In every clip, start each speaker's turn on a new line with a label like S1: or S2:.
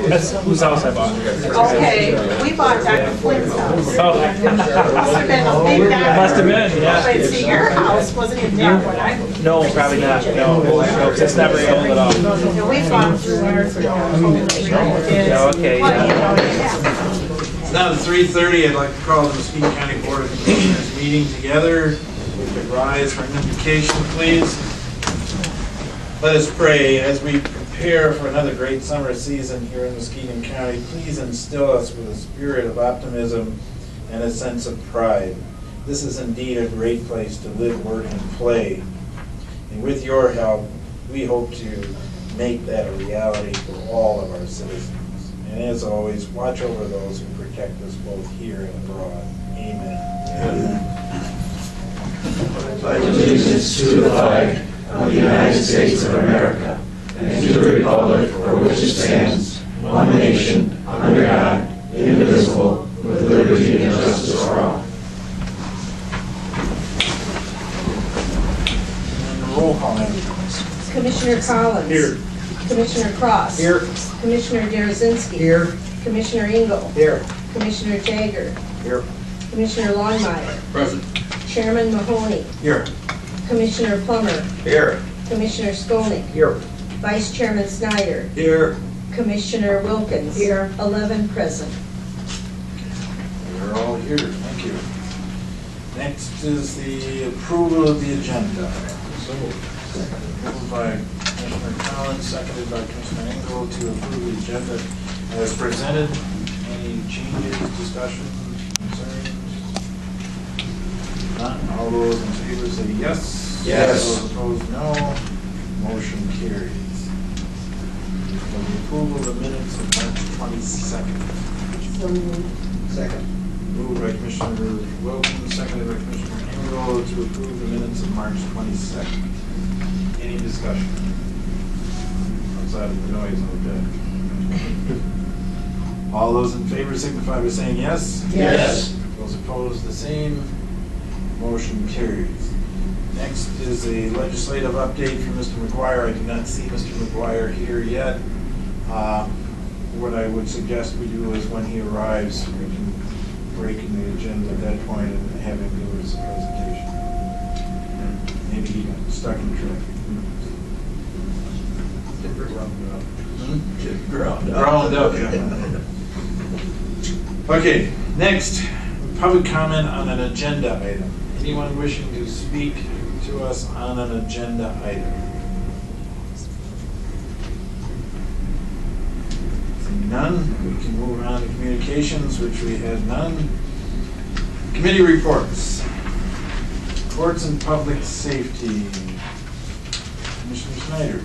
S1: That's whose house I bought.
S2: Okay, we bought Dr. Flynn's house.
S1: Oh.
S2: Must have been a big guy.
S1: Must have been, yeah.
S2: But see, your house wasn't even there when I moved.
S1: No, probably not. No, it's never sold at all.
S2: No, we've gone through ours.
S1: Yeah, okay,
S3: It's now 3:30. I'd like to call the Muskegon County Board of Commissioners meeting together. We could rise for an invocation, please. Let us pray. As we prepare for another great summer season here in Muskegon County, please instill us with a spirit of optimism and a sense of pride. This is indeed a great place to live, work, and play. And with your help, we hope to make that a reality for all of our citizens. And as always, watch over those who protect us both here and abroad. Amen.
S4: Amen. I pledge allegiance to the flag of the United States of America and to the republic for which it stands, one nation, under God, indivisible, with liberty and justice for all.
S3: And the roll call, Madam.
S2: Commissioner Collins.
S3: Here.
S2: Commissioner Cross.
S3: Here.
S2: Commissioner Derazinski.
S3: Here.
S2: Commissioner Engel.
S3: Here.
S2: Commissioner Jaeger.
S3: Here.
S2: Commissioner Longmire.
S3: Present.
S2: Chairman Mahoney.
S3: Here.
S2: Commissioner Plummer.
S3: Here.
S2: Commissioner Skolnick.
S3: Here.
S2: Vice Chairman Snyder.
S3: Here.
S2: Commissioner Wilkins. Here. 11 present.
S3: We're all here. Thank you. Next is the approval of the agenda. So moved by Commissioner Collins, seconded by Commissioner Engel to approve the agenda as presented. Any changes, discussion, concerns? None. All those in favor say yes.
S4: Yes.
S3: Those opposed, no. Motion carries. For the approval of the minutes of March 22nd.
S4: Second.
S3: Moved by Commissioner Wilkins, seconded by Commissioner Engel to approve the minutes of March 22nd. Any discussion? Outside of the noise on the bed. All those in favor signify by saying yes.
S4: Yes.
S3: Those opposed, the same. Motion carries. Next is a legislative update from Mr. McGuire. I do not see Mr. McGuire here yet. What I would suggest we do is when he arrives, we can break in the agenda at that point and have him do his presentation. Maybe he got stuck in traffic. Ground up, yeah. Okay, next, public comment on an agenda item. Anyone wishing to speak to us on an agenda item? Seeing none, we can move on to communications, which we had none. Committee reports. Courts and public safety. Commissioner Snyder.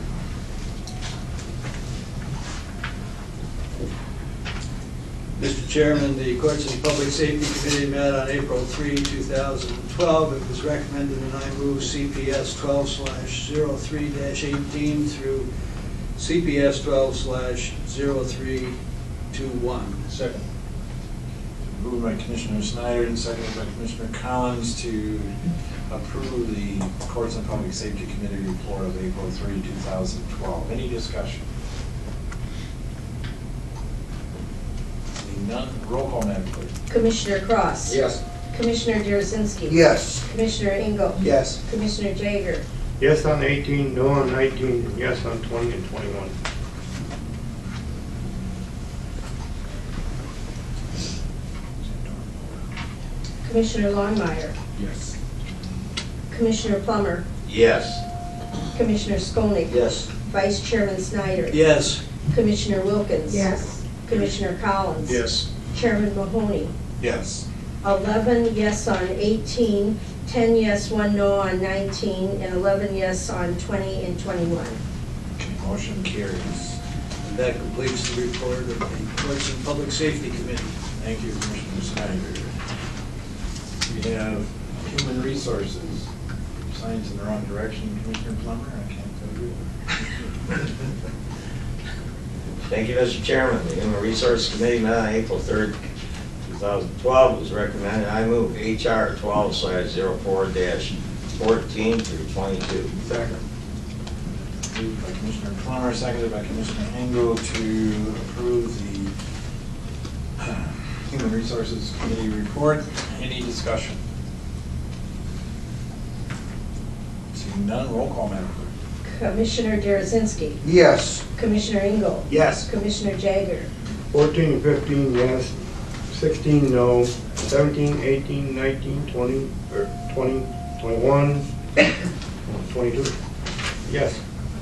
S5: Mr. Chairman, the Courts and Public Safety Committee met on April 3, 2012. It was recommended and I move CPS 12/03-18 through CPS 12/0321.
S3: Second. Moved by Commissioner Snyder and seconded by Commissioner Collins to approve the Courts and Public Safety Committee report of April 3, 2012. Any discussion? Seeing none, roll call, Madam Clerk.
S2: Commissioner Cross.
S4: Yes.
S2: Commissioner Derazinski.
S4: Yes.
S2: Commissioner Engel.
S4: Yes.
S2: Commissioner Jaeger.
S6: Yes on 18, no on 19, yes on 20 and 21.
S2: Commissioner Longmire.
S3: Yes.
S2: Commissioner Plummer.
S4: Yes.
S2: Commissioner Skolnick.
S4: Yes.
S2: Vice Chairman Snyder.
S5: Yes.
S2: Commissioner Wilkins. Yes. Commissioner Collins.
S3: Yes.
S2: Chairman Mahoney.
S3: Yes.
S2: 11 yes on 18, 10 yes, 1 no on 19, and 11 yes on 20 and 21.
S3: Okay, motion carries.
S5: And that completes the report of the Courts and Public Safety Committee.
S3: Thank you, Commissioner Snyder. We have Human Resources. Signs in the wrong direction, Commissioner Plummer, I can't tell you.
S7: Thank you, Mr. Chairman. The Human Resources Committee met on April 3rd, 2012. It was recommended I move HR 12/04-14 through 22.
S3: Second.
S8: Moved by Commissioner Plummer, seconded by Commissioner Engel to approve the Human Resources Committee report. Any discussion? Seeing none, roll call, Madam Clerk.
S2: Commissioner Derazinski.
S6: Yes.
S2: Commissioner Engel.
S3: Yes.
S2: Commissioner Jagger.
S6: 14 and 15, yes. 16, no. 17, 18, 19, 20, or 20, 21, 22. Yes.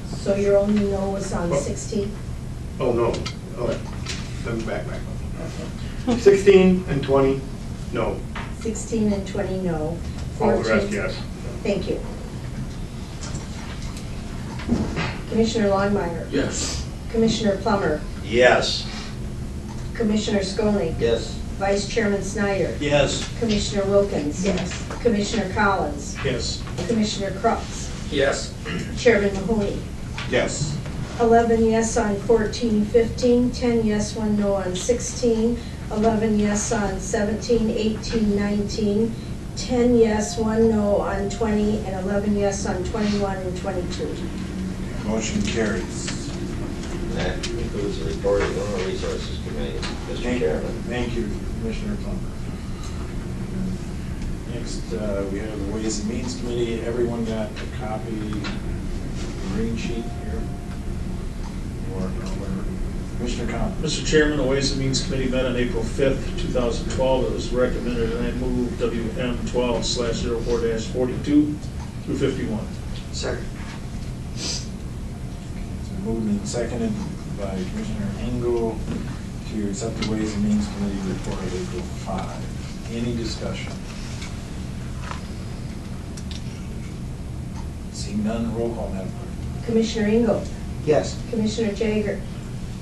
S2: So your only no was on 16?
S6: Oh, no. Oh, let me back. 16 and 20, no.
S2: 16 and 20 no.
S6: All the
S2: 14
S6: rest, yes.
S2: Thank you. Commissioner Longmire.
S5: Yes.
S2: Commissioner Plummer.
S7: Yes.
S2: Commissioner Skolnick.
S5: Yes.
S2: Vice Chairman Snyder.
S3: Yes.
S2: Commissioner Wilkins.
S9: Yes.
S2: Commissioner Collins.
S1: Yes.
S2: Commissioner Crooks.
S5: Yes.
S2: Chairman Mahoney.
S3: Yes.
S2: 11 yes on 14, 15, 10 yes, 1 no on 16, 11 yes on 17, 18, 19, 10 yes, 1 no on 20, and 11 yes on 21 and 22.
S8: Motion carries.
S7: That concludes the report of the Human Resources Committee. Mr. Chairman.
S8: Thank you, Commissioner Plummer. Next, we have the Ways and Means Committee. Everyone got a copy of the green sheet here? Or whatever. Commissioner Collins.
S1: Mr. Chairman, the Ways and Means Committee met on April 5th, 2012. It was recommended and I move WM12/04-42 through 51.
S5: Second.
S8: It's been moved and seconded by Commissioner Engel to accept the Ways and Means Committee report of April 5. Any discussion? Seeing none, roll call, Madam Clerk.
S2: Commissioner Engel.
S6: Yes.
S2: Commissioner Jagger.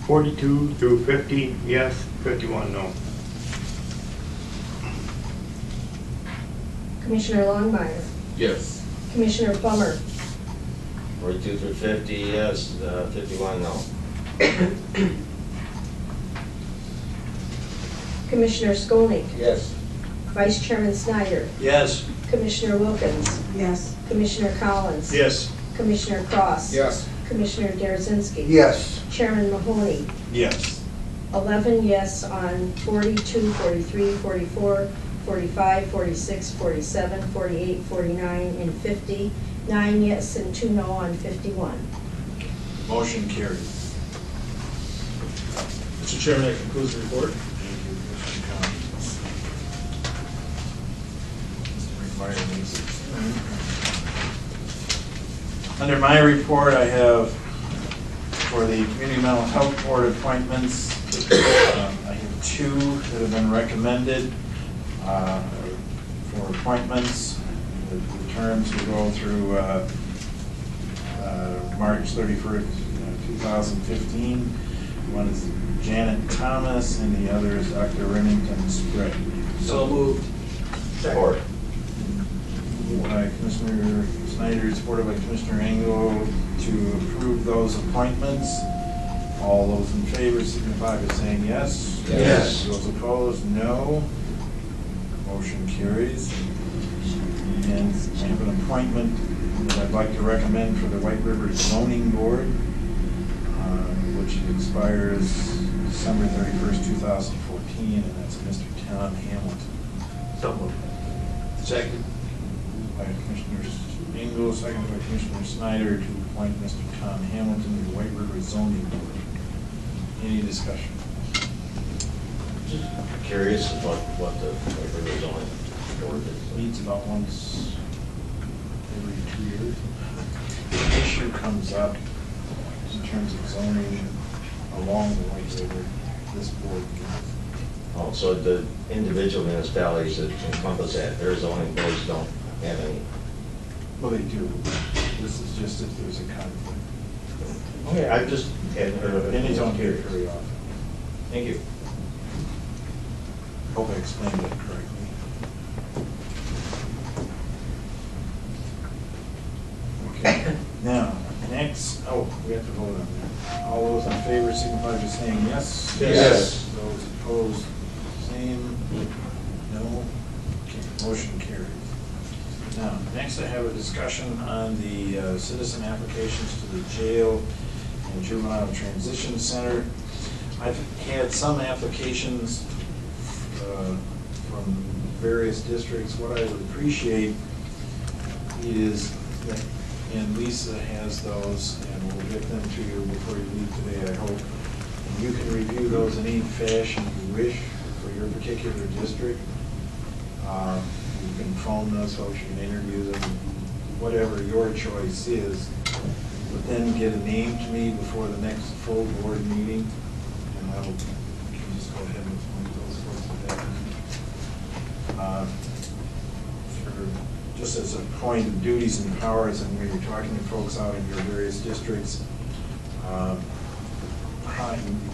S6: 42 through 50, yes. 51, no.
S2: Commissioner Longmire.
S5: Yes.
S2: Commissioner Plummer.
S7: 42 through 50, yes. 51, no.
S2: Commissioner Skolnick.
S5: Yes.
S2: Vice Chairman Snyder.
S3: Yes.
S2: Commissioner Wilkins.
S9: Yes.
S2: Commissioner Collins.
S1: Yes.
S2: Commissioner Cross.
S5: Yes.
S2: Commissioner Derazinski.
S6: Yes.
S2: Chairman Mahoney.
S8: Yes.
S2: 11 yes on 42, 43, 44, 45, 46, 47, 48, 49, and 50. 9 yes and 2 no on 51.
S8: Motion carries.
S1: Mr. Chairman, that concludes the report.
S8: Thank you, Commissioner Collins. Mr. McMyer needs it. Under my report, I have for the Community Mental Health Board appointments, I have 2 that have been recommended for appointments. The terms will go through March 31st, 2015. One is Janet Thomas, and the other is Dr. Remington Sprague.
S5: So moved.
S7: Support.
S8: Moved by Commissioner Snyder, supported by Commissioner Engel, to approve those appointments. All those in favor signify by saying yes.
S7: Yes.
S8: Those opposed, no. Motion carries. And I have an appointment that I'd like to recommend for the White River Zoning Board, which expires December 31st, 2014, and that's Mr. Tom Hamilton.
S5: So moved. Second.
S8: By Commissioner Engel, seconded by Commissioner Snyder, to appoint Mr. Tom Hamilton to the White River Zoning Board. Any discussion?
S7: Just curious about what the White River Zoning Board is.
S8: Meets about once every 2 years. The issue comes up in terms of zoning along the White River. This board can.
S7: Oh, so the individual municipalities that encompass that, their zoning boards don't have any.
S8: Well, they do. This is just if there's a conflict.
S7: Okay, I just hadn't heard of it.
S8: And they don't hear it very often.
S7: Thank you.
S8: Hope I explained it correctly. Okay, now, next, we have to vote on that. All those in favor signify by saying yes.
S5: Yes.
S8: Those opposed, same. No. Okay, motion carries. Now, next I have a discussion on the citizen applications to the jail and juvenile transition center. I've had some applications from various districts. What I would appreciate is that, and Lisa has those, and we'll get them to you before you leave today, I hope. And you can review those in any fashion you wish for your particular district. You can phone those folks, you can interview them, whatever your choice is. But then get a name to me before the next full board meeting, and I will just go ahead and appoint those folks at that. Just as a point of duties and powers, and when you're talking to folks out in your various districts,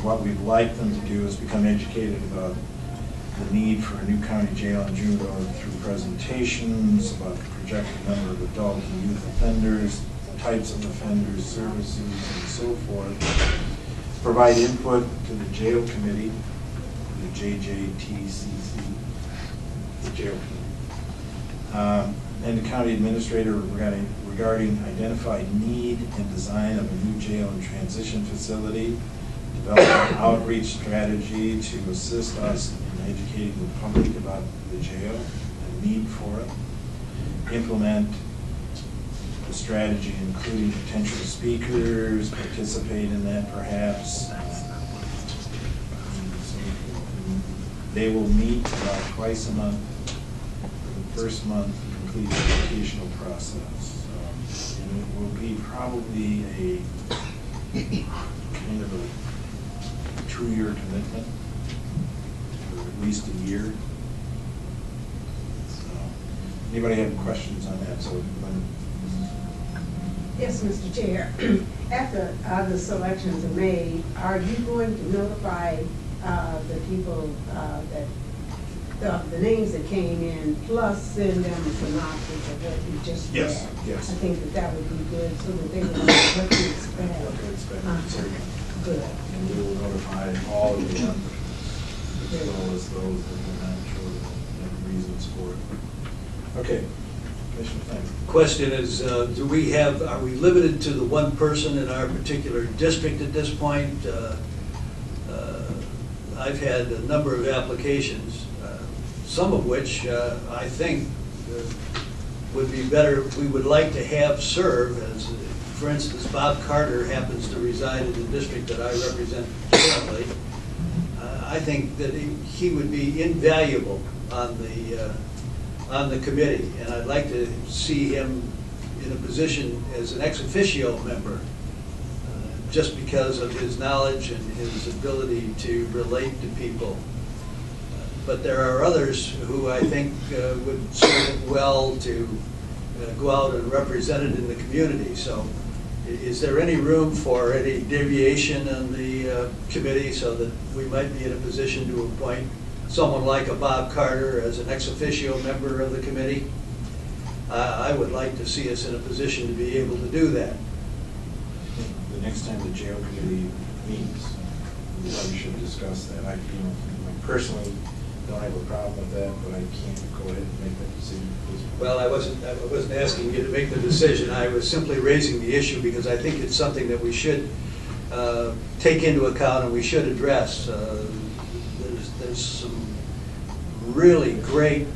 S8: what we'd like them to do is become educated about the need for a new county jail in juvenile through presentations about the projected number of adult and youth offenders, types of offenders, services, and so forth. Provide input to the jail committee, the JJTCC, the jail committee. And the county administrator regarding identified need and design of a new jail and transition facility, develop an outreach strategy to assist us in educating the public about the jail and need for it, implement the strategy including potential speakers, participate in that perhaps. They will meet about twice a month. For the first month, complete the educational process. And it will be probably a kind of a 2-year commitment, or at least a year. So, anybody have questions on that? So,
S9: yes, Mr. Chair. After the selections are made, are you going to notify the people that the names that came in, plus send them a synopsis of what you just read?
S8: Yes, yes.
S9: I think that would be good, so that they will know what to expect.
S8: What to expect.
S9: Good.
S8: And we will notify all of them, as well as those that are not sure the reasons for it. Okay. Commissioner Flank.
S5: Question is, are we limited to the one person in our particular district at this point? I've had a number of applications, some of which I think would be better, we would like to have serve as, for instance, Bob Carter happens to reside in the district that I represent currently. I think that he would be invaluable on the committee, and I'd like to see him in a position as an ex officio member, just because of his knowledge and his ability to relate to people. But there are others who I think would serve well to go out and represent it in the community. So is there any room for any deviation in the committee so that we might be in a position to appoint someone like a Bob Carter as an ex officio member of the committee? I would like to see us in a position to be able to do that.
S8: The next time the jail committee meets, we probably should discuss that. I personally don't have a problem with that, but I can't go ahead and make that decision.
S5: Well, I wasn't asking you to make the decision. I was simply raising the issue because I think it's something that we should take into account and we should address. There's some really great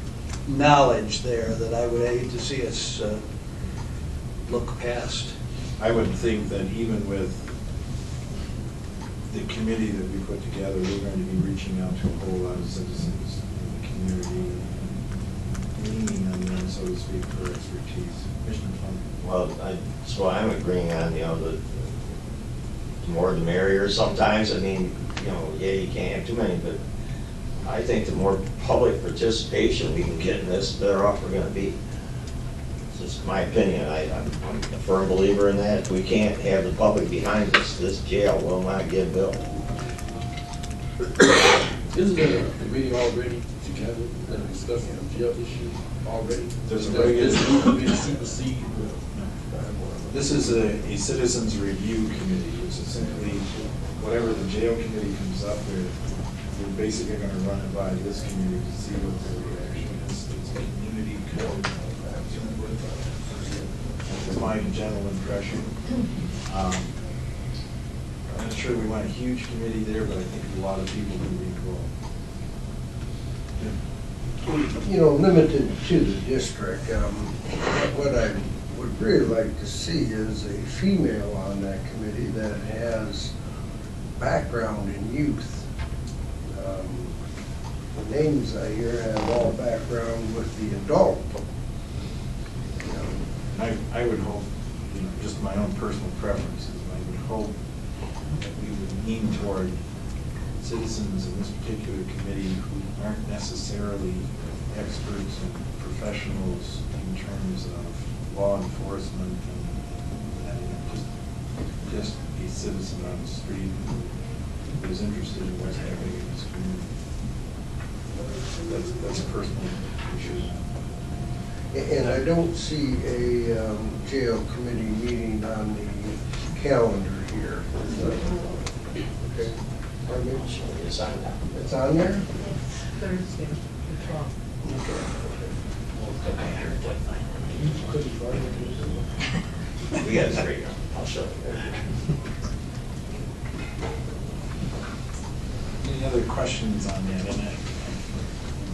S5: knowledge there that I would hate to see us look past.
S8: I would think that even with the committee that we put together, we're going to be reaching out to a whole lot of citizens in the community, leaning on them, so to speak, for expertise. Commissioner Plum.
S7: Well, so I'm agreeing on, the more the merrier sometimes. I mean, yeah, you can't have too many, but I think the more public participation we can get in this, the better off we're going to be. It's just my opinion. I'm a firm believer in that. If we can't have the public behind us, this jail will not get built.
S10: Isn't there a committee already together that are discussing the jail issue already?
S8: There's a
S10: Does
S8: regular
S10: this new committee supersede?
S8: This is a citizens review committee, which is simply whatever the jail committee comes up with, we're basically going to run it by this committee to see what their reaction is. It's a community code. That's my general impression. I'm not sure we want a huge committee there, but I think a lot of people will be involved.
S11: You know, limited to the district, what I would really like to see is a female on that committee that has background in youth. The names I hear have all background with the adult. You know,
S8: I would hope, you know, just my own personal preferences, I would hope that we would lean toward citizens in this particular committee who aren't necessarily experts and professionals in terms of law enforcement and just a citizen on the street who is interested in what's happening in this community. That's a personal issue.
S11: and I don't see a jail committee meeting on the calendar here. Okay. Pardon me?
S7: It's on that.
S11: It's on there?
S9: Thursday, the 12th.
S7: We got it straight. I'll show you.
S8: Any other questions on that? And I'm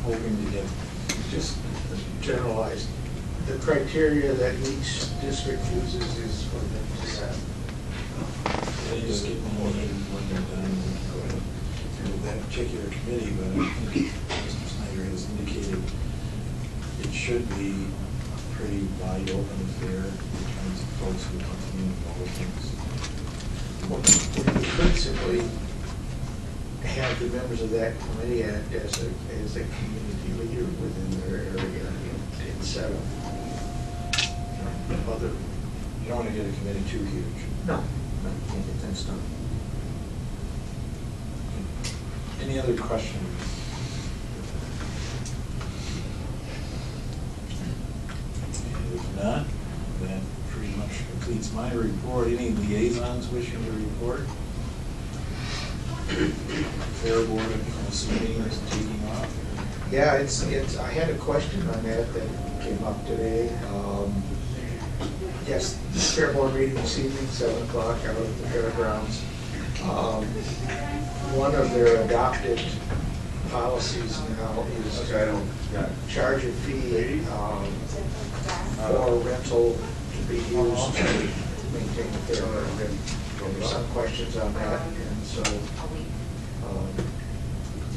S8: hoping to get
S12: Just generalized, the criteria that each district uses is for them to set.
S8: They just get me when they're done with that particular committee, but I think Mr. Snyder has indicated it should be a pretty wide open affair in terms of folks who continue involved in
S12: We could simply have the members of that committee act as a community leader within their area instead of other.
S8: You don't want to get a committee too huge.
S12: No, I can't get that done.
S8: Any other questions? And if not, that pretty much completes my report. Any liaisons wishing to report? Fair Board of meeting is taking off.
S12: Yeah, I had a question on that came up today. Yes, Fair Board meeting this evening, 7 o'clock out at the fairgrounds. One of their adopted policies now is to charge a fee for rental to be used to maintain the fairground. And there's some questions on that, and so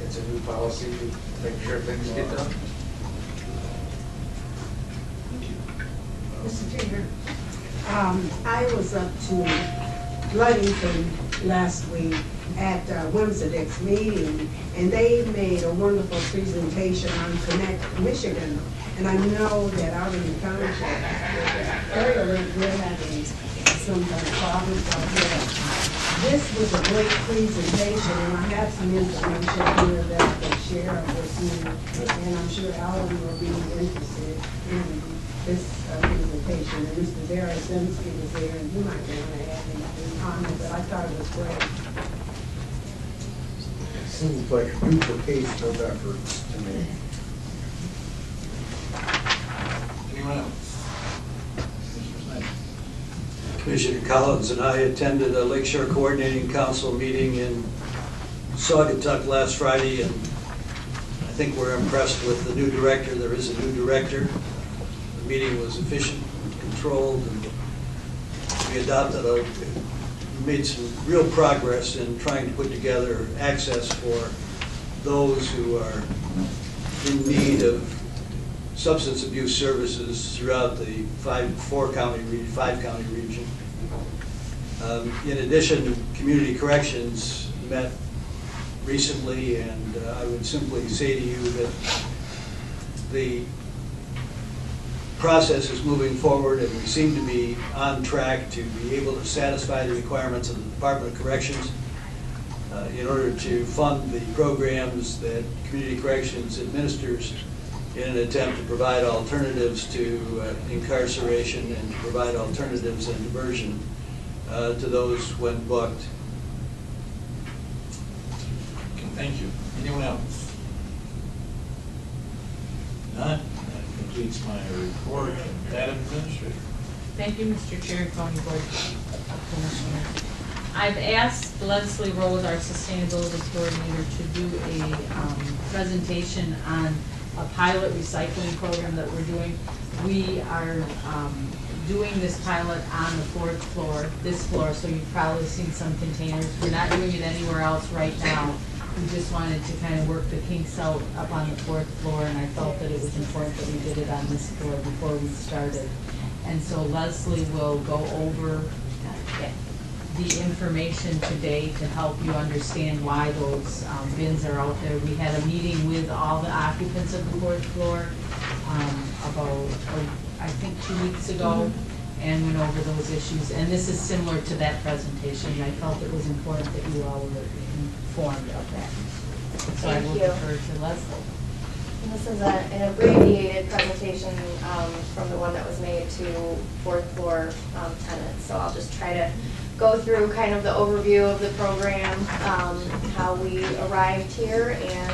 S12: it's a new policy to make sure things get done.
S9: Mr. Chair, I was up to Ludington last week at Whimsidick's meeting, and they made a wonderful presentation on Connect Michigan. And I know that out in the township area, we're having some kind of problems out there. This was a great presentation, and I have some information here that I can share with you, and I'm sure Alan will be interested in this presentation. And Mr. Zarasinski was there, and he might want to add any comment, but I thought it was great.
S11: Seems like a duplication of efforts to me.
S8: Anyone else? Mr. Snyder.
S5: Commissioner Collins and I attended a Lakeshore Coordinating Council meeting in Saugatuck last Friday, and I think we're impressed with the new director. There is a new director. The meeting was efficient, controlled, and we made some real progress in trying to put together access for those who are in need of substance abuse services throughout the five-county region. In addition, Community Corrections met recently, and I would simply say to you that the process is moving forward, and we seem to be on track to be able to satisfy the requirements of the Department of Corrections in order to fund the programs that Community Corrections administers in an attempt to provide alternatives to incarceration and to provide alternatives and diversion to those when booked.
S8: Okay, thank you. Anyone else? None? That completes my report. Madam Administrator.
S13: Thank you, Mr. Chair and County Board of Commissioners. I've asked Leslie Rose, our sustainability coordinator, to do a presentation on a pilot recycling program that we're doing. We are doing this pilot on the fourth floor, this floor, so you've probably seen some containers. We're not doing it anywhere else right now. We just wanted to kind of work the kinks out up on the fourth floor, and I felt that it was important that we did it on this floor before we started. And so Leslie will go over the information today to help you understand why those bins are out there. We had a meeting with all the occupants of the fourth floor about, I think, 2 weeks ago, and went over those issues. And this is similar to that presentation. I felt it was important that you all were informed of that. So I will defer to Leslie.
S14: And this is an abbreviated presentation from the one that was made to fourth floor tenants. So I'll just try to go through kind of the overview of the program, how we arrived here, and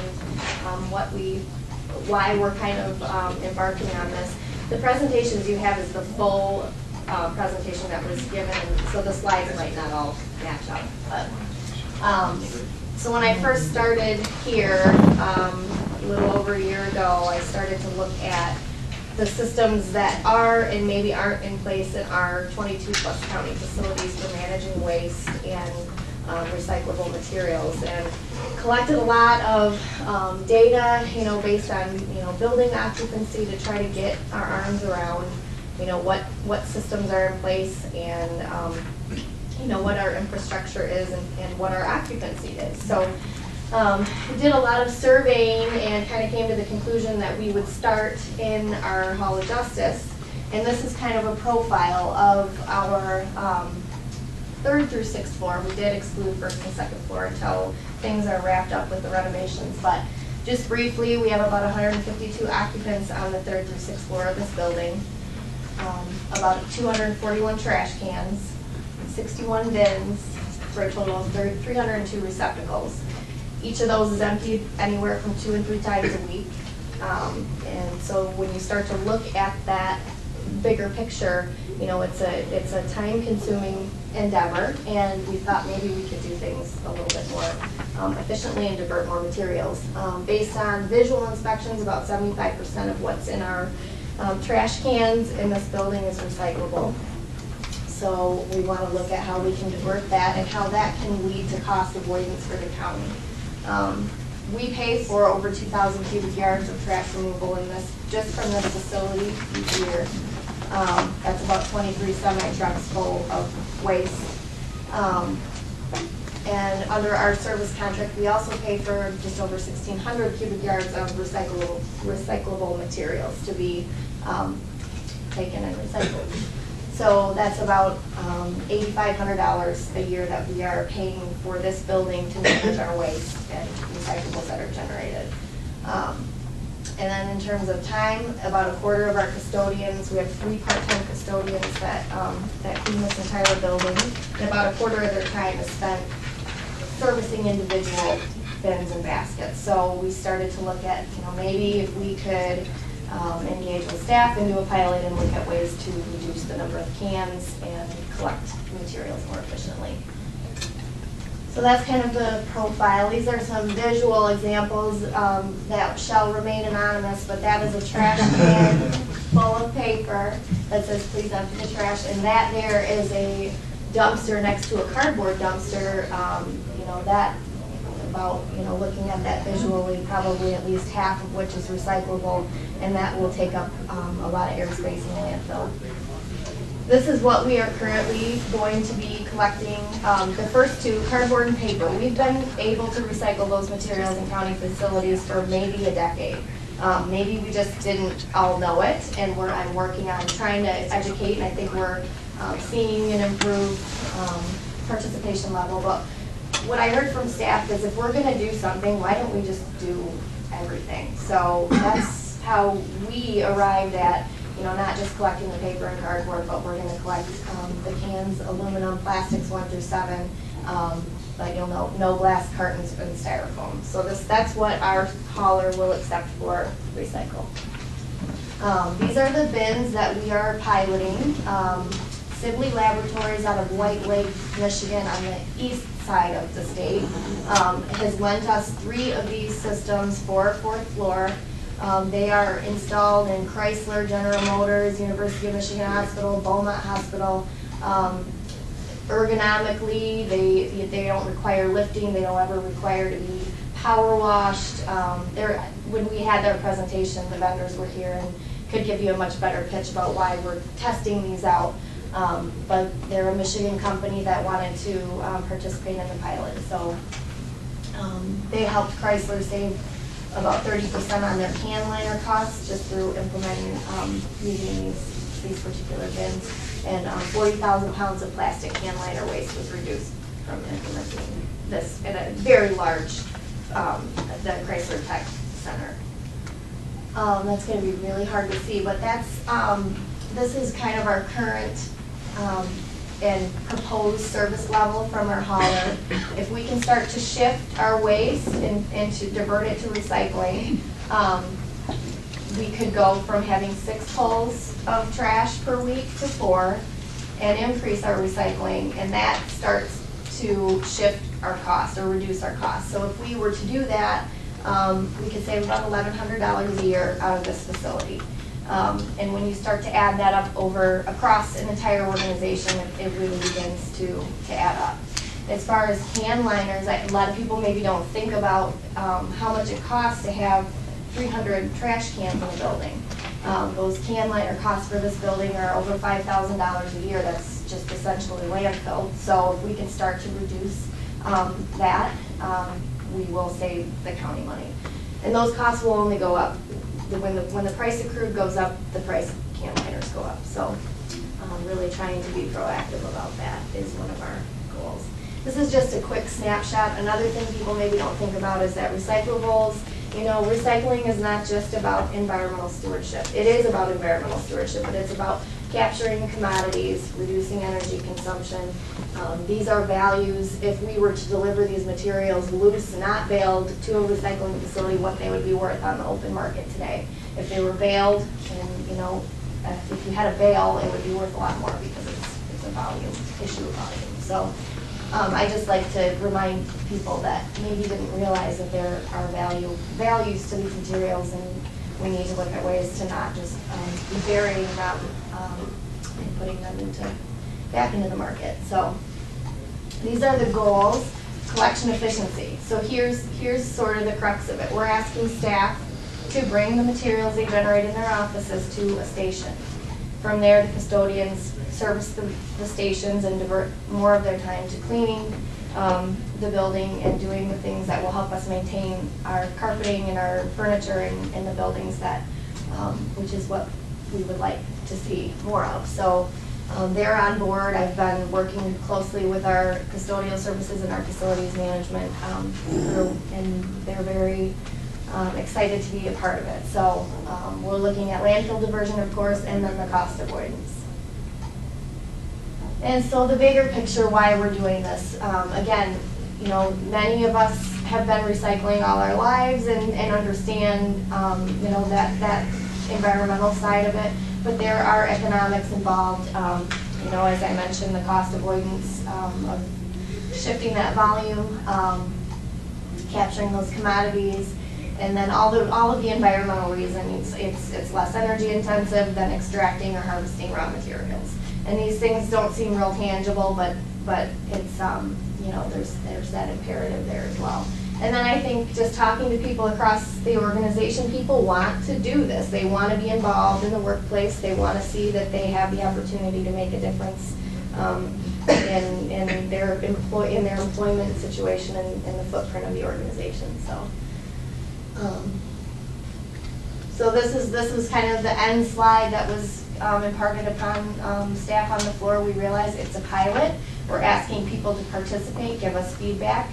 S14: why we're kind of embarking on this. The presentations you have is the full presentation that was given, so the slides might not all match up. But so when I first started here, a little over a year ago, I started to look at the systems that are and maybe aren't in place in our 22 plus county facilities for managing waste and recyclable materials, and collected a lot of data, based on, building occupancy to try to get our arms around, what systems are in place and, what our infrastructure is and what our occupancy is. So we did a lot of surveying and kind of came to the conclusion that we would start in our Hall of Justice. And this is kind of a profile of our 3rd through 6th floor. We did exclude 1st and 2nd floor until things are wrapped up with the renovations. But just briefly, we have about 152 occupants on the 3rd through 6th floor of this building. About 241 trash cans, 61 bins, for a total of 302 receptacles. Each of those is emptied anywhere from 2 and 3 times a week. And so when you start to look at that bigger picture, it's a time-consuming endeavor, and we thought maybe we could do things a little bit more efficiently and divert more materials. Based on visual inspections, about 75% of what's in our trash cans in this building is recyclable. So we want to look at how we can divert that and how that can lead to cost avoidance for the county. We pay for over 2,000 cubic yards of trash removal in this, just from this facility each year. That's about 23 semi-trucks full of waste. And under our service contract, we also pay for just over 1,600 cubic yards of recyclable materials to be taken and recycled. So that's about $8,500 a year that we are paying for this building to manage our waste and recyclables that are generated. And then in terms of time, about a quarter of our custodians, we have 3 part-time custodians that clean this entire building, and about a quarter of their time is spent servicing individual bins and baskets. So we started to look at, maybe if we could engage with staff and do a pilot and look at ways to reduce the number of cans and collect materials more efficiently. So that's kind of the profile. These are some visual examples that shall remain anonymous, but that is a trash can full of paper that says please empty the trash, and that there is a dumpster next to a cardboard dumpster. That about, looking at that visually, probably at least half of which is recyclable, and that will take up a lot of airspace in the landfill. This is what we are currently going to be collecting. The first 2, cardboard and paper. We've been able to recycle those materials in county facilities for maybe a decade. Maybe we just didn't all know it, and I'm working on trying to educate, and I think we're seeing an improved participation level. But what I heard from staff is if we're going to do something, why don't we just do everything? So that's how we arrived at, not just collecting the paper and cardboard, but we're going to collect the cans, aluminum, plastics 1 through 7, but no glass cartons and styrofoam. So that's what our hauler will accept for recycle. These are the bins that we are piloting. Sibley Laboratories out of White Lake, Michigan on the east side of the state has lent us 3 of these systems for our 4th floor. They are installed in Chrysler, General Motors, University of Michigan Hospital, Beaumont Hospital. Ergonomically, they don't require lifting, they don't ever require to be power washed. When we had their presentation, the vendors were here and could give you a much better pitch about why we're testing these out. But they're a Michigan company that wanted to participate in the pilot. So they helped Chrysler save about 30% on their can liner costs just through implementing using these particular bins. And 40,000 pounds of plastic can liner waste was reduced from implementing this in a very large the Chrysler Tech Center. That's going to be really hard to see, but that's this is kind of our current and proposed service level from our hauler. If we can start to shift our waste and to divert it to recycling, we could go from having 6 pulls of trash per week to 4 and increase our recycling, and that starts to shift our cost or reduce our cost. So if we were to do that, we could save about $1,100 a year out of this facility. And when you start to add that up across an entire organization, it really begins to add up. As far as can liners, a lot of people maybe don't think about how much it costs to have 300 trash cans in a building. Those can liner costs for this building are over $5,000 a year. That's just essentially landfill. So if we can start to reduce that, we will save the county money. And those costs will only go up. When the price of crude goes up, the price of can liners go up. So really trying to be proactive about that is one of our goals. This is just a quick snapshot. Another thing people maybe don't think about is that recyclables, you know, recycling is not just about environmental stewardship. It is about environmental stewardship, but it's about capturing commodities, reducing energy consumption. These are values. If we were to deliver these materials loose, not baled, to a recycling facility, what they would be worth on the open market today. If they were baled, and you know, if you had a bale, it would be worth a lot more because it's a volume issue of volume. So I just like to remind people that maybe didn't realize that there are values to these materials, and we need to look at ways to not just be burying them and putting them back into the market. So these are the goals. Collection efficiency. So here's sort of the crux of it. We're asking staff to bring the materials they generate in their offices to a station. From there, the custodians service the stations and divert more of their time to cleaning the building and doing the things that will help us maintain our carpeting and our furniture in the buildings, that which is what we would like to see more of. So they're on board. I've been working closely with our custodial services and our facilities management group, and they're very excited to be a part of it. So we're looking at landfill diversion, of course, and then the cost avoidance. And so the bigger picture, why we're doing this, again, you know, many of us have been recycling all our lives and understand, you know, that environmental side of it, but there are economics involved. You know, as I mentioned, the cost avoidance of shifting that volume, capturing those commodities, and then all of the environmental reasons. It's less energy intensive than extracting or harvesting raw materials. And these things don't seem real tangible, but it's you know, there's that imperative there as well. And then I think just talking to people across the organization, people want to do this. They want to be involved in the workplace. They want to see that they have the opportunity to make a difference in their employment situation and the footprint of the organization. So this is kind of the end slide that was imparted upon staff on the floor. We realize it's a pilot. We're asking people to participate, give us feedback.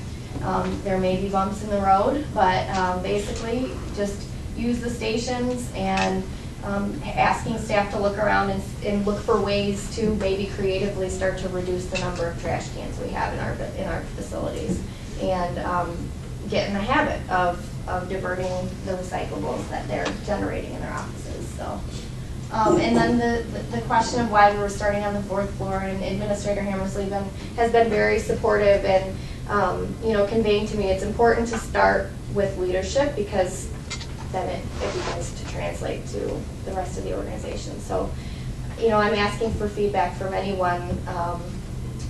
S14: There may be bumps in the road, but basically just use the stations and asking staff to look around and look for ways to maybe creatively start to reduce the number of trash cans we have in our facilities, and get in the habit of diverting the recyclables that they're generating in their offices. so. And then the question of why we were starting on the 4th floor, and Administrator Hammersley has been very supportive and, you know, conveying to me it's important to start with leadership because then it begins to translate to the rest of the organization. So, you know, I'm asking for feedback from anyone.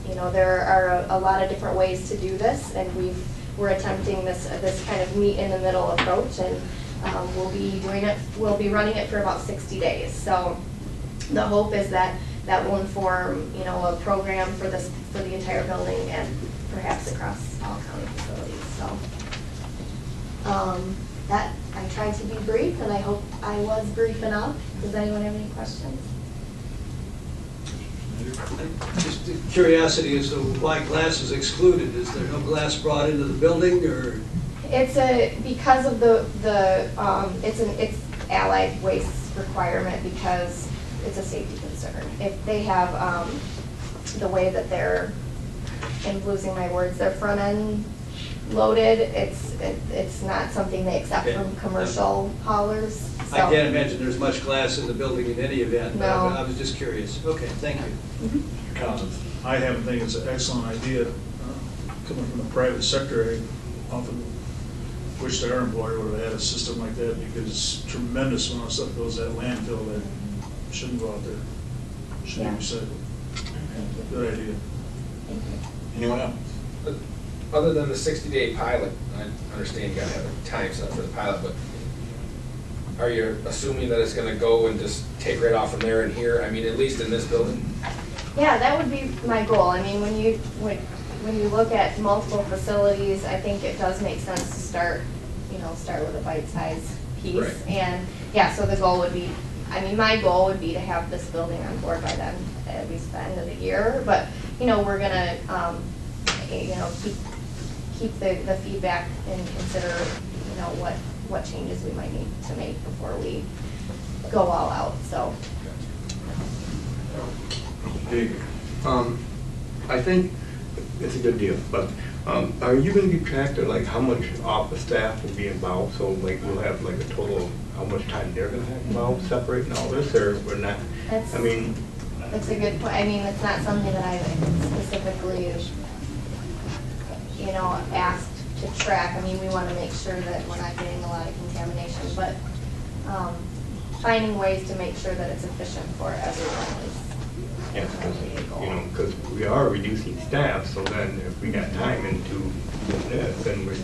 S14: You know, there are a lot of different ways to do this, and we're attempting this kind of meet in the middle approach, and we'll be running it for about 60 days. So the hope is that will inform, you know, a program for the entire building and perhaps across all county facilities. So that I tried to be brief, and I hope I was brief enough. Does anyone have any questions?
S5: Just curiosity as to why glass is excluded. Is there no glass brought into the building, or?
S14: It's because of it's allied waste requirement because it's a safety concern. If they have the way that I'm losing my words, their front end loaded, it's not something they accept from commercial haulers. So.
S5: I can't imagine there's much glass in the building in any event, but
S14: no.
S5: I was just curious. Okay, thank you.
S1: I happen to think it's an excellent idea. Coming from the private sector, I often wish our employer would have had a system like that because tremendous amount of stuff goes to that landfill that shouldn't go out there. Should be recycled. Good idea.
S8: Anyone else?
S10: Other than the 60-day pilot, I understand you gotta have a time set for the pilot, but are you assuming that it's gonna go and just take right off from there and here? I mean, at least in this building?
S14: Yeah, that would be my goal. I mean, when you look at multiple facilities, I think it does make sense to start with a bite-sized piece.
S10: Right.
S14: And yeah, so the goal would be, I mean, my goal would be to have this building on board by then, at least the end of the year. But, you know, we're gonna, you know, keep the feedback and consider, you know, what changes we might need to make before we go all out, so.
S6: I think it's a good deal, but are you going to keep track of like how much office staff will be involved? So like we'll have like a total of how much time they're going to have involved separating all this, or we're not?
S14: That's a good point. I mean, it's not something that I specifically, you know, asked to track. I mean, we want to make sure that we're not getting a lot of contamination, but finding ways to make sure that it's efficient for everyone is.
S6: Yes, because we are reducing staff, so then if we got time into this, then we're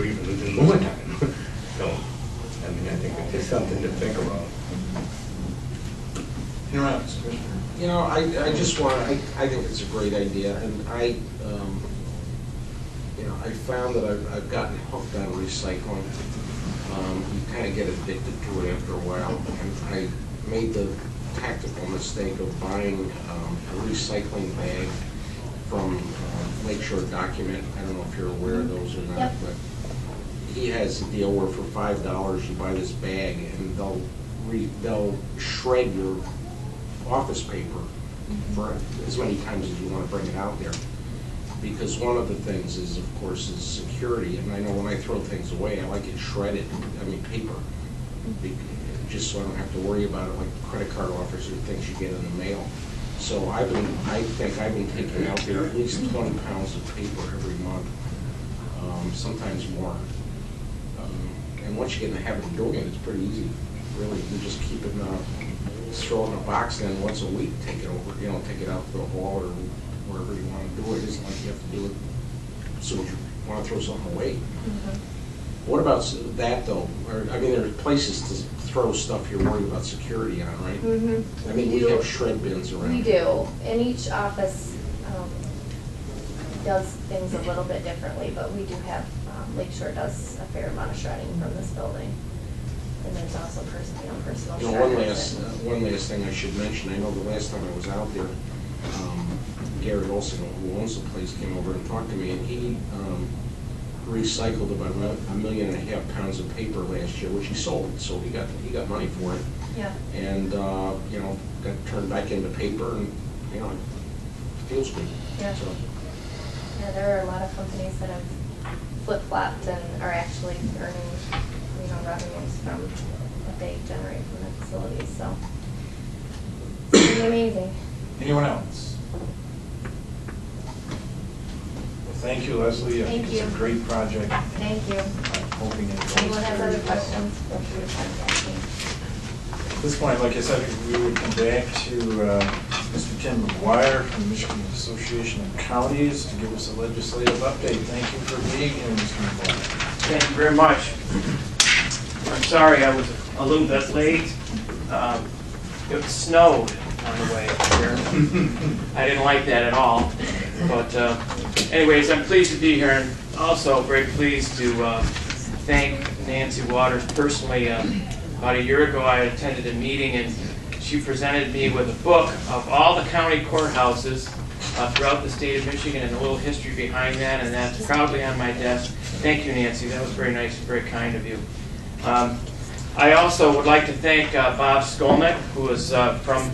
S6: even losing more time. So, I mean, I think it's just something to think about.
S8: Anyone else, Commissioner?
S10: You know, I think it's a great idea, and you know, I found that I've gotten hooked on recycling. You kind of get addicted to it after a while, and I made the tactical mistake of buying a recycling bag from Lakeshore Document. I don't know if you're aware of those or not,
S14: yep.
S10: But he has a deal where for $5 you buy this bag and they'll shred your office paper for as many times as you want to bring it out there. Because one of the things is, of course, is security. And I know when I throw things away, I like it shredded, I mean paper. Just so I don't have to worry about it like credit card offers or things you get in the mail. So I think I've been taking out there at least 20 pounds of paper every month, sometimes more. And once you get in the habit of doing it, it's pretty easy. Really, you just keep it throw it in a box, and then once a week take it over, you know, take it out to the hall or wherever you want to do it. It isn't like you have to do it as soon as you want to throw something away. What about that though? I mean, there are places to throw stuff you're worried about security on, right? I mean, we have shred bins around.
S14: We do, and each office does things a little bit differently, but we do have, Lakeshore does a fair amount of shredding from this building. And there's also personal shredders.
S10: One last thing I should mention, I know the last time I was out there, Gary Olson, who owns the place, came over and talked to me, and he recycled about 1.5 million pounds of paper last year, which he sold, so he got money for it.
S14: Yeah.
S10: And you know, got turned back into paper, and you know, it feels good.
S14: Yeah.
S10: So.
S14: Yeah, there are a lot of companies that have flip-flopped and are actually earning, you know, revenues from what they generate from it. so. It's pretty amazing.
S8: Anyone else? Well, thank you, Leslie. I think
S14: Thank
S8: it's a
S14: you.
S8: great project.
S14: Thank you.
S8: I'm hoping it goes
S14: Anyone has
S8: very
S14: other
S8: well.
S14: questions, feel free to contact me.
S8: At this point, like I said, we would come back to Mr. Tim McGuire from the Michigan Association of Counties to give us a legislative update. Thank you for being here, Mr. McGuire.
S15: Thank you very much. I'm sorry I was a little bit late. It snowed on the way here. I didn't like that at all. But anyways, I'm pleased to be here, and also very pleased to thank Nancy Waters personally. About a year ago, I attended a meeting, and she presented me with a book of all the county courthouses throughout the state of Michigan and a little history behind that, and that's proudly on my desk. Thank you, Nancy. That was very nice and very kind of you. I also would like to thank Bob Skolnick, who is from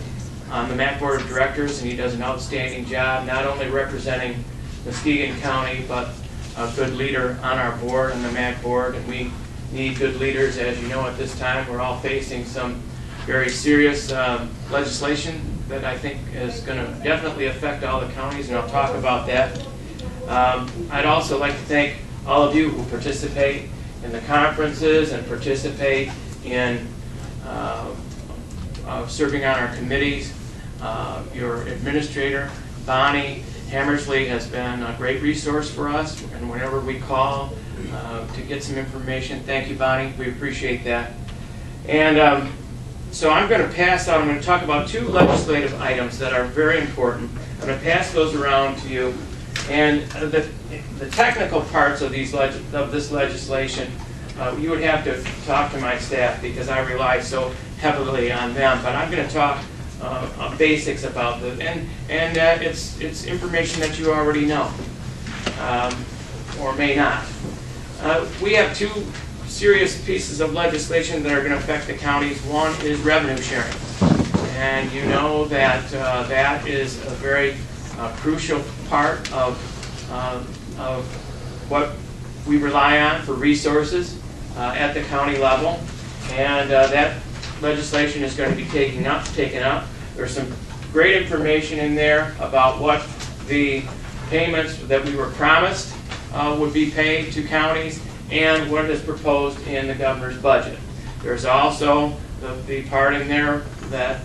S15: the MAC Board of Directors, and he does an outstanding job, not only representing Muskegon County, but a good leader on our board, on the MAC Board, and we need good leaders. As you know, at this time, we're all facing some very serious legislation that I think is going to definitely affect all the counties, and I'll talk about that. I'd also like to thank all of you who participate in the conferences and participate in serving on our committees. Your administrator, Bonnie Hammersley, has been a great resource for us, and whenever we call to get some information, thank you, Bonnie. We appreciate that. And so I'm going to pass out, I'm going to talk about two legislative items that are very important. I'm going to pass those around to you. And the technical parts of this legislation, you would have to talk to my staff because I rely so heavily on them. But I'm going to talk basics about this, and it's information that you already know, or may not. We have two serious pieces of legislation that are going to affect the counties. One is revenue sharing, and you know that that is a very crucial part of what we rely on for resources at the county level, and that legislation is going to be taken up. There's some great information in there about what the payments that we were promised would be paid to counties and what is proposed in the governor's budget. There's also the part in there that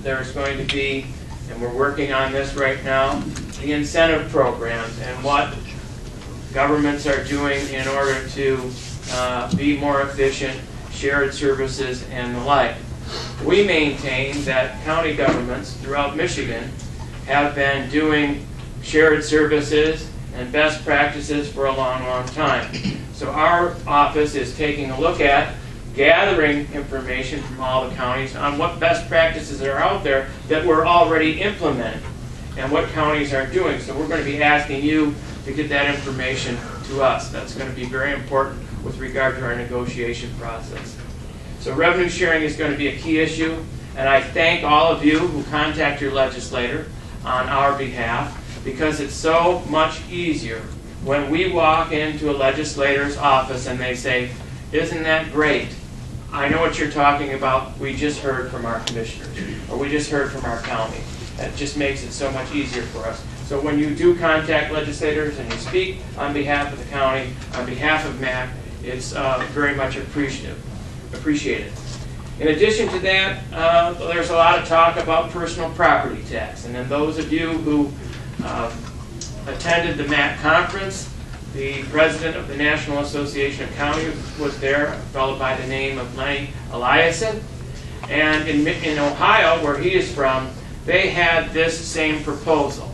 S15: there's going to be, and we're working on this right now, the incentive programs and what governments are doing in order to be more efficient, shared services, and the like. We maintain that county governments throughout Michigan have been doing shared services and best practices for a long, long time. So our office is taking a look at gathering information from all the counties on what best practices are out there that we're already implementing and what counties are doing. So we're going to be asking you to get that information to us. That's going to be very important with regard to our negotiation process. So revenue sharing is going to be a key issue, and I thank all of you who contact your legislator on our behalf, because it's so much easier when we walk into a legislator's office and they say, "Isn't that great? I know what you're talking about. We just heard from our commissioners," or "We just heard from our county." That just makes it so much easier for us. So when you do contact legislators and you speak on behalf of the county, on behalf of MAC, it's very much appreciated. In addition to that, there's a lot of talk about personal property tax. And then those of you who attended the MAC conference, the president of the National Association of Counties was there, a fellow by the name of Lenny Eliason. And in Ohio, where he is from, they had this same proposal.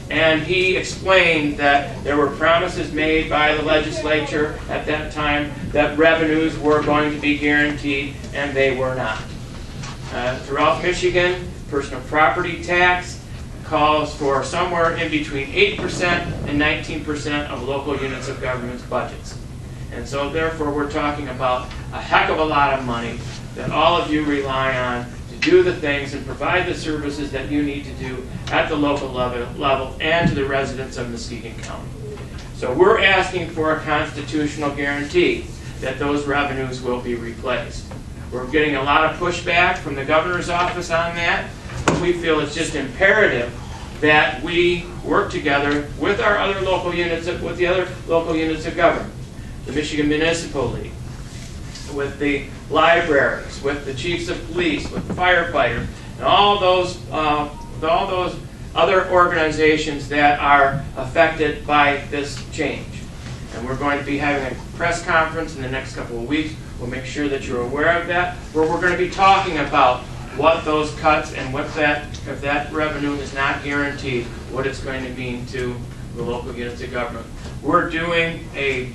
S15: And he explained that there were promises made by the legislature at that time that revenues were going to be guaranteed, and they were not. Throughout Michigan, personal property tax calls for somewhere in between 8% and 19% of local units of government's budgets. And so therefore we're talking about a heck of a lot of money that all of you rely on to do the things and provide the services that you need to do at the local level and to the residents of Muskegon County. So we're asking for a constitutional guarantee that those revenues will be replaced. We're getting a lot of pushback from the governor's office on that, but we feel it's just imperative that we work together with our other local units, with the other local units of government, the Michigan Municipal League, with the libraries, with the chiefs of police, with the firefighters, and all those other organizations that are affected by this change. And we're going to be having a press conference in the next couple of weeks. We'll make sure that you're aware of that, where we're going to be talking about what those cuts and what that, if that revenue is not guaranteed, what it's going to mean to the local units of government. We're doing a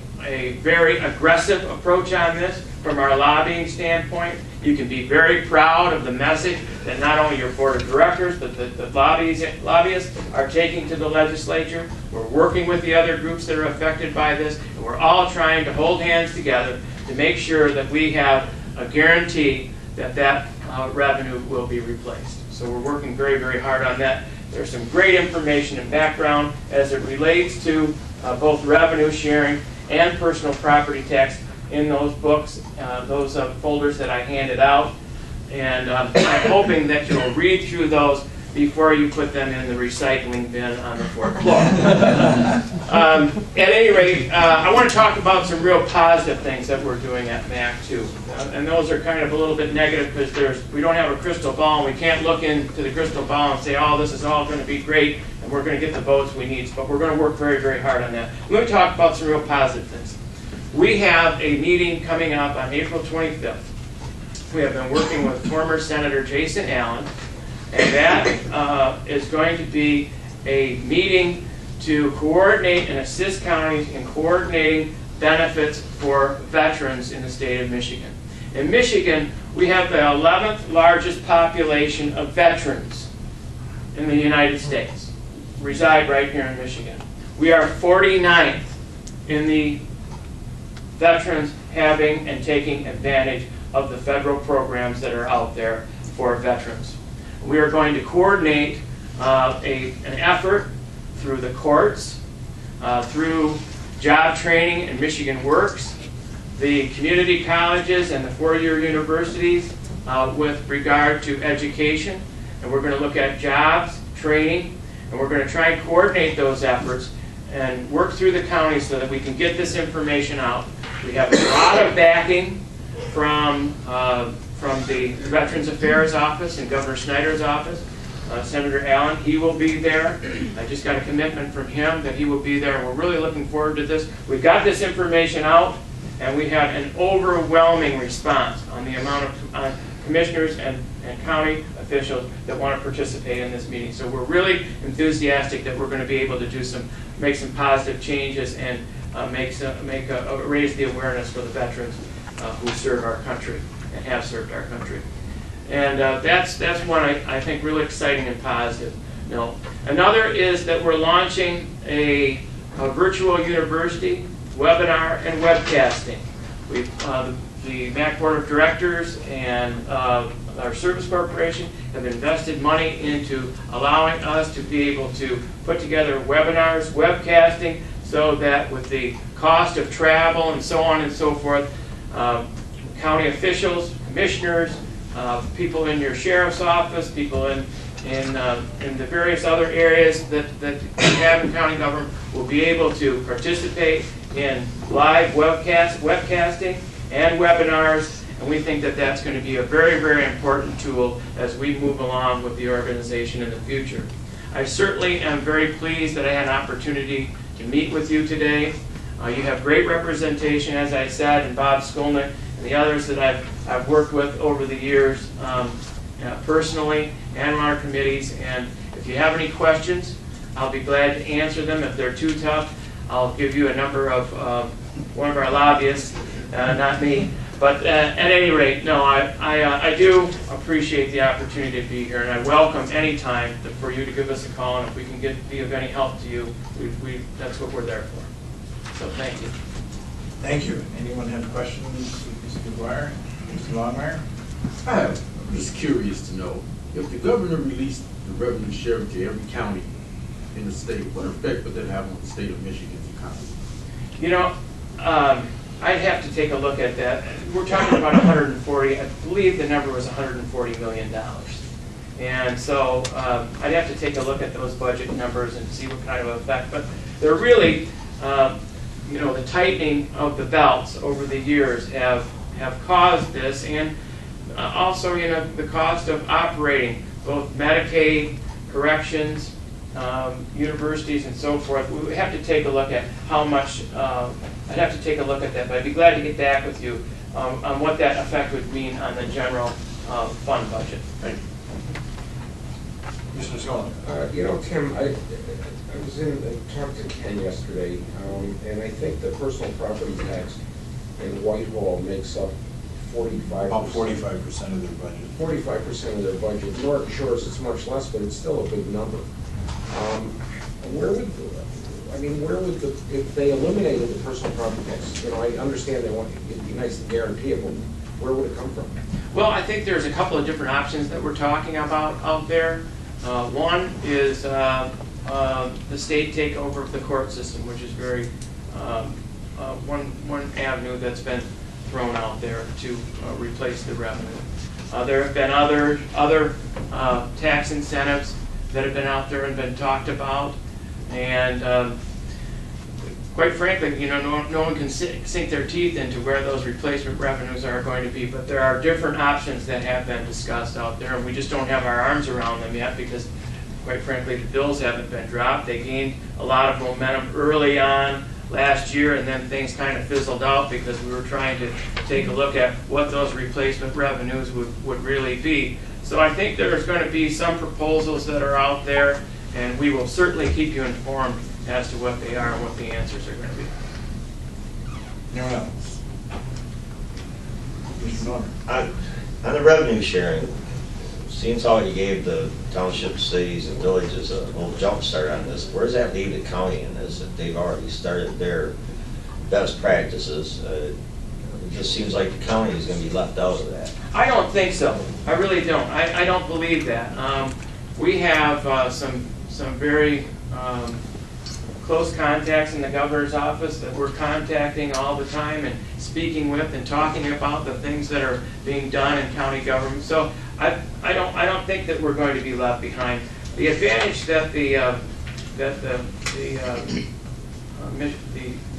S15: very aggressive approach on this from our lobbying standpoint. You can be very proud of the message that not only your board of directors, but the lobbyists are taking to the legislature. We're working with the other groups that are affected by this, and we're all trying to hold hands together to make sure that we have a guarantee that that revenue will be replaced. So we're working very, very hard on that. There's some great information and background as it relates to both revenue sharing and personal property tax in those books, those folders that I handed out. And I'm hoping that you'll read through those before you put them in the recycling bin on the fourth floor. At any rate, I want to talk about some real positive things that we're doing at MAC too. And those are kind of a little bit negative because we don't have a crystal ball and we can't look into the crystal ball and say, oh, this is all going to be great and we're going to get the votes we need. But we're going to work very, very hard on that. Let me talk about some real positive things. We have a meeting coming up on April 25th. We have been working with former Senator Jason Allen, and that is going to be a meeting to coordinate and assist counties in coordinating benefits for veterans in the state of Michigan. In Michigan, we have the 11th largest population of veterans in the United States, reside right here in Michigan. We are 49th in the veterans having and taking advantage of the federal programs that are out there for veterans. We are going to coordinate an effort through the courts, through job training and Michigan Works, the community colleges and the four-year universities with regard to education. And we're going to look at jobs, training, and we're going to try and coordinate those efforts and work through the county so that we can get this information out. We have a lot of backing from the Veterans Affairs Office and Governor Snyder's office. Senator Allen, he will be there. I just got a commitment from him that he will be there, and we're really looking forward to this. We've got this information out, and we had an overwhelming response on the amount of commissioners and county officials that want to participate in this meeting. So we're really enthusiastic that we're going to be able to make some positive changes and raise the awareness for the veterans who serve our country and have served our country. And that's one I think really exciting and positive. No. Another is that we're launching a virtual university, webinar, and webcasting. The MAC Board of Directors and our Service Corporation have invested money into allowing us to be able to put together webinars, webcasting, so that with the cost of travel and so on and so forth, county officials, commissioners, people in your sheriff's office, people in the various other areas that we have in county government will be able to participate in live webcasting and webinars, and we think that that's going to be a very, very important tool as we move along with the organization in the future. I certainly am very pleased that I had an opportunity to meet with you today. You have great representation, as I said, and Bob Skolnick and the others that I've worked with over the years personally and on our committees. And if you have any questions, I'll be glad to answer them. If they're too tough, I'll give you a number of one of our lobbyists, not me. But at any rate, no, I do appreciate the opportunity to be here, and I welcome any time for you to give us a call, and if we can be of any help to you, that's what we're there for. So thank you.
S8: Thank you. Anyone have questions with Mr. McGuire? Mr. Longmire?
S16: I'm just curious to know, if the governor released the revenue sharing to every county in the state, what effect would that have on the state of Michigan's economy?
S15: You know, I'd have to take a look at that. We're talking about 140, I believe the number was $140 million. And so I'd have to take a look at those budget numbers and see what kind of effect. But they're really, you know, the tightening of the belts over the years have caused this, and also, you know, the cost of operating both Medicaid, corrections, universities, and so forth. We would have to take a look at how much. I'd have to take a look at that, but I'd be glad to get back with you on what that effect would mean on the general fund budget.
S8: Thank you. Commissioner Scollin.
S10: You know, Tim, I was talked to Ken yesterday, and I think the personal property tax in Whitehall makes up 45%.
S8: About 45% of their budget.
S10: 45% of their budget. North Shores, it's much less, but it's still a big number. Where would if they eliminated the personal property tax, you know, I understand it'd be nice to guarantee it, but where would it come from?
S15: Well, I think there's a couple of different options that we're talking about out there. One is the state takeover of the court system, which is very one avenue that's been thrown out there to replace the revenue. There have been other tax incentives that have been out there and been talked about, and quite frankly, you know, no one can sink their teeth into where those replacement revenues are going to be, but there are different options that have been discussed out there, and we just don't have our arms around them yet because, quite frankly, the bills haven't been dropped. They gained a lot of momentum early on last year, and then things kind of fizzled out because we were trying to take a look at what those replacement revenues would really be. So I think there's going to be some proposals that are out there, and we will certainly keep you informed as to what they are and what the answers are going to be.
S8: Anyone else? Commissioner Norman.
S7: On the revenue sharing, seems how you gave the townships, cities, and villages a little jump start on this. Where does that leave the county in this? If they've already started their best practices, it just seems like the county is going to be left out of that.
S15: I don't think so. I really don't. I don't believe that. We have some very close contacts in the governor's office that we're contacting all the time and speaking with and talking about the things that are being done in county government. So I don't think that we're going to be left behind. The advantage that the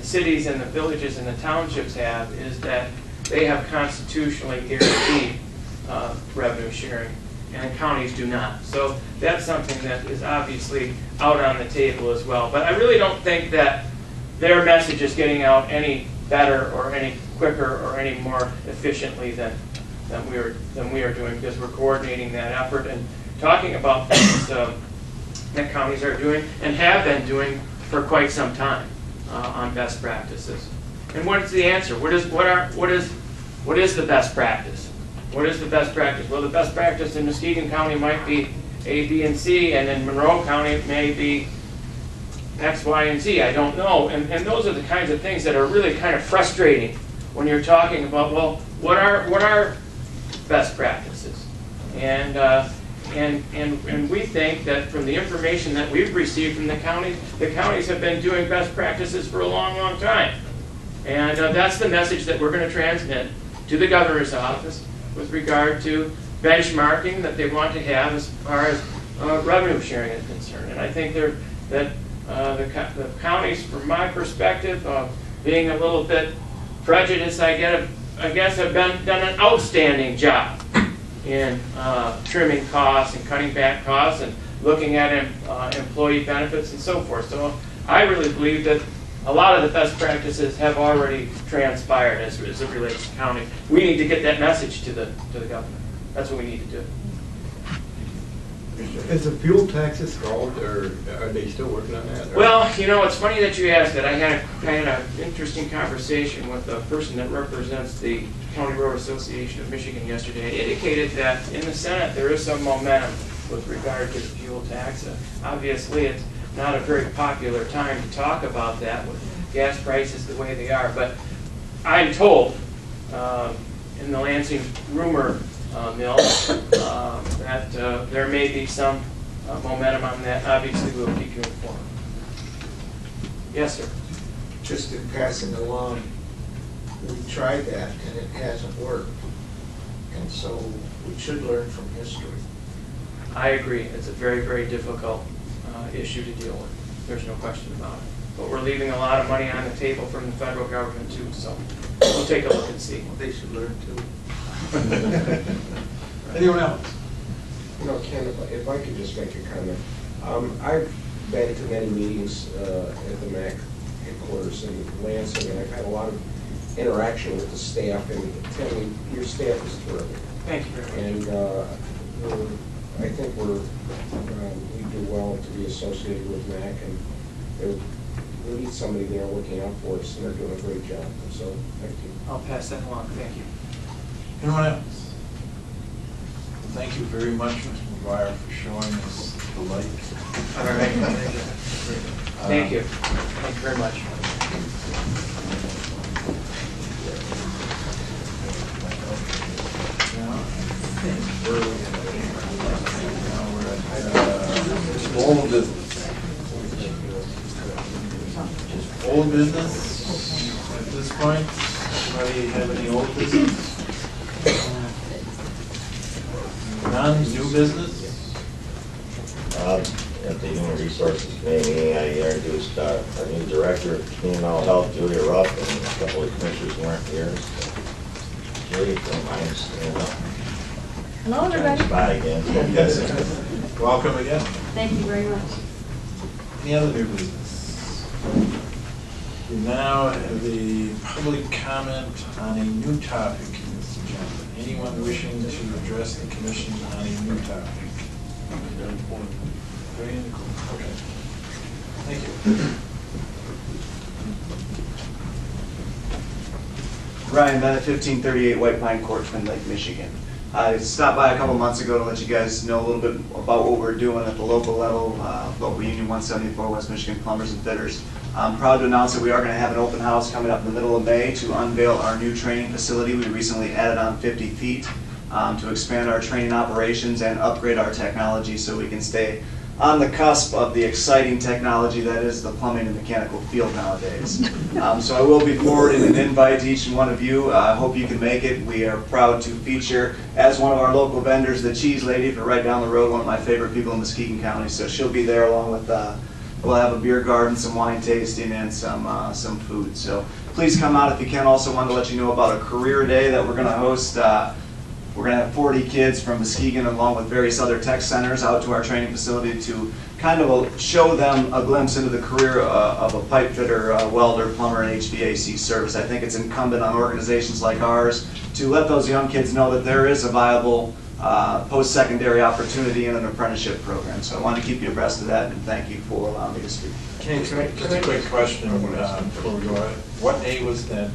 S15: cities and the villages and the townships have is that they have constitutionally guaranteed revenue sharing, and counties do not. So that's something that is obviously out on the table as well. But I really don't think that their message is getting out any better or any quicker or any more efficiently than we are doing, because we're coordinating that effort and talking about things that counties are doing and have been doing for quite some time on best practices. And what is the answer? What is the best practice? What is the best practice? Well, the best practice in Muskegon County might be A, B, and C, and in Monroe County it may be X, Y, and Z. I don't know. And those are the kinds of things that are really kind of frustrating when you're talking about, well, what are best practices? And we think that from the information that we've received from the counties have been doing best practices for a long, long time. And that's the message that we're going to transmit to the governor's office with regard to benchmarking that they want to have as far as revenue sharing is concerned. And I think that the counties, from my perspective, being a little bit prejudiced, I guess have done an outstanding job in trimming costs and cutting back costs and looking at employee benefits and so forth. So I really believe that a lot of the best practices have already transpired as it relates to county. We need to get that message to the governor. That's what we need to do.
S6: Is the fuel taxes called, or are they still working on that? Or?
S15: Well, you know, it's funny that you asked that. I had an interesting conversation with the person that represents the County Road Association of Michigan yesterday. It indicated that in the Senate there is some momentum with regard to the fuel tax. Obviously, it's not a very popular time to talk about that with gas prices the way they are, but I'm told in the Lansing rumor mill that there may be some momentum on that. Obviously, we'll keep you informed. Yes, sir.
S12: Just in passing along, we tried that and it hasn't worked. And so we should learn from history.
S15: I agree. It's a very, very difficult issue to deal with. There's no question about it. But we're leaving a lot of money on the table from the federal government too, so we'll take a look and see.
S12: They should learn too.
S8: Anyone else?
S10: You know, Ken, if I could just make a comment. I've been to many meetings at the MAC headquarters in Lansing, and I've had a lot of interaction with the staff, and Tim, your staff is terrific.
S15: Thank you very much.
S10: And I think we do well to be associated with MAC, and we need somebody there looking out for us, and they're doing a great job. So, thank you.
S15: I'll pass that along. Thank you.
S8: Anyone else? Thank you very much, Mr. McGuire, for showing us the light.
S15: All right. Thank you. Thank you very much.
S8: Now, I think where are we at? Now we're at old business. Old business at this point. Anybody have any old business? None. New business?
S7: At the Human Resources Committee meeting, I introduced our new Director of Community Mental Health, Julia Ruff, and a couple of commissioners weren't here. So, Julia, if you don't mind standing up.
S2: Hello, everybody.
S7: Bye again.
S8: Yes. Welcome again.
S2: Thank you very much.
S8: Any other new business? We now have the public comment on a new topic in this agenda. Anyone wishing to address the commission on a new topic? Very cool. Okay. Thank you.
S17: Ryan Bennett, 1538 White Pine Court, Twin Lake, Michigan. I stopped by a couple months ago to let you guys know a little bit about what we're doing at the local level, local Union 174 West Michigan Plumbers and Fitters. I'm proud to announce that we are going to have an open house coming up in the middle of May to unveil our new training facility. We recently added on 50 feet to expand our training operations and upgrade our technology so we can stay on the cusp of the exciting technology that is the plumbing and mechanical field nowadays. So I will be forwarding an invite to each and one of you. I hope you can make it. We are proud to feature as one of our local vendors the Cheese Lady for right down the road, one of my favorite people in Muskegon County. So she'll be there along with, we'll have a beer garden, some wine tasting, and some food. So please come out if you can. Also wanted to let you know about a career day that we're going to host. We're going to have 40 kids from Muskegon along with various other tech centers out to our training facility to kind of show them a glimpse into the career of a pipe fitter, welder, plumber, and HVAC service. I think it's incumbent on organizations like ours to let those young kids know that there is a viable post-secondary opportunity in an apprenticeship program. So I wanted to keep you abreast of that, and thank you for allowing me to speak.
S8: Just a quick question before we go on. What day was that?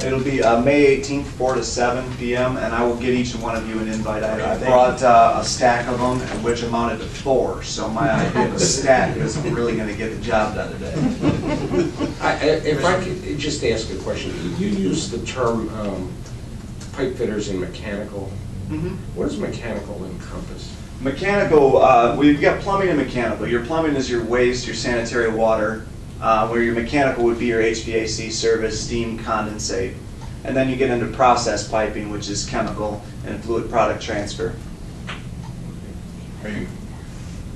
S17: It'll be May 18th, 4 to 7 p.m., and I will get each and one of you an invite. I brought a stack of them, which amounted to 4, so my idea of a stack isn't really going to get the job done today.
S10: If I could just ask a question. You use the term pipe fitters and mechanical.
S17: Mm-hmm.
S10: What does mechanical encompass?
S17: Mechanical, we've got plumbing and mechanical. Your plumbing is your waste, your sanitary water, where your mechanical would be your HVAC service, steam, condensate. And then you get into process piping, which is chemical and fluid product transfer.
S8: Are you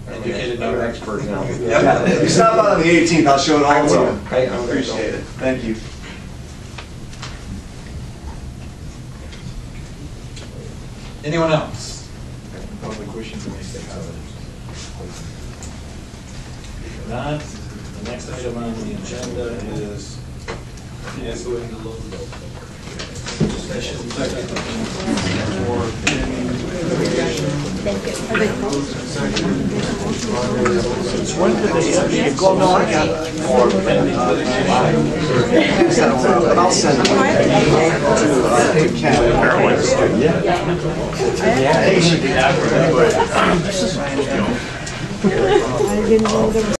S10: educated? I'm an expert now.
S17: Yeah. If you stop by on the 18th, I'll show it all to you.
S10: I
S17: appreciate it. Thank you.
S8: Anyone else? Public wishing to make that comment? If not, the next item on the agenda is
S12: When did they go? No, I got it.
S17: I'll send it to Ken.